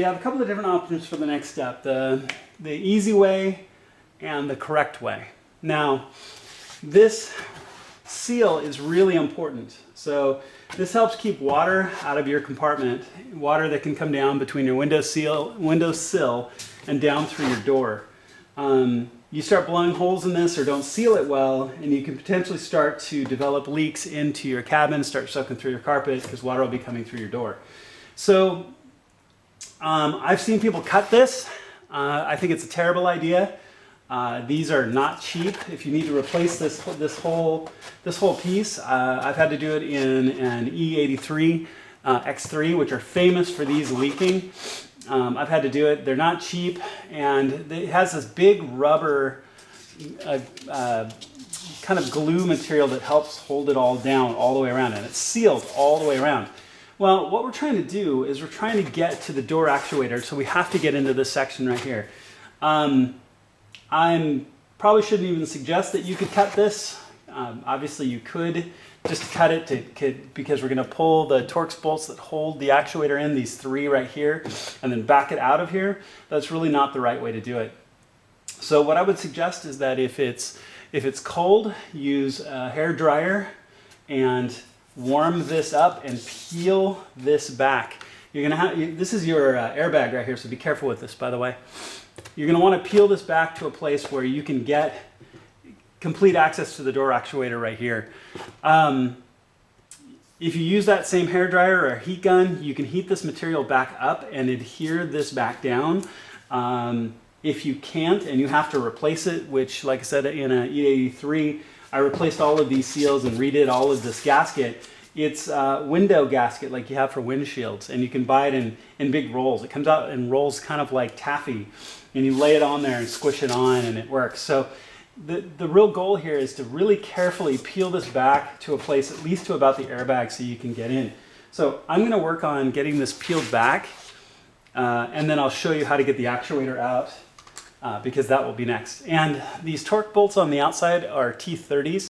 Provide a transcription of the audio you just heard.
you have a couple of different options for the next step, the easy way and the correct way. Now, this seal is really important. So this helps keep water out of your compartment, water that can come down between your windowsill and down through your door. You start blowing holes in this or don't seal it well, and you can potentially start to develop leaks into your cabin, start soaking through your carpet because water will be coming through your door. So I've seen people cut this. I think it's a terrible idea. These are not cheap. If you need to replace this whole piece, I've had to do it in an E83 X3, which are famous for these leaking. I've had to do it. They're not cheap, and it has this big rubber kind of glue material that helps hold it all down all the way around, and it's sealed all the way around. Well, what we're trying to do is we're trying to get to the door actuator, so we have to get into this section right here. I probably shouldn't even suggest that you could cut this. Obviously you could just cut it because we're going to pull the Torx bolts that hold the actuator in, these three right here, and then back it out of here. That's really not the right way to do it. So what I would suggest is that if it's cold, use a hair dryer and warm this up and peel this back. You're going to have, this is your airbag right here, so be careful with this, by the way. You're going to want to peel this back to a place where you can get complete access to the door actuator right here. If you use that same hairdryer or a heat gun, you can heat this material back up and adhere this back down. If you can't and you have to replace it, which like I said in an E83, I replaced all of these seals and redid all of this gasket. It's a window gasket like you have for windshields, and you can buy it in big rolls. It comes out in rolls kind of like taffy, and you lay it on there and squish it on and it works. So the real goal here is to really carefully peel this back to a place at least to about the airbag so you can get in. So I'm going to work on getting this peeled back, and then I'll show you how to get the actuator out, because that will be next. And these Torx bolts on the outside are T30s.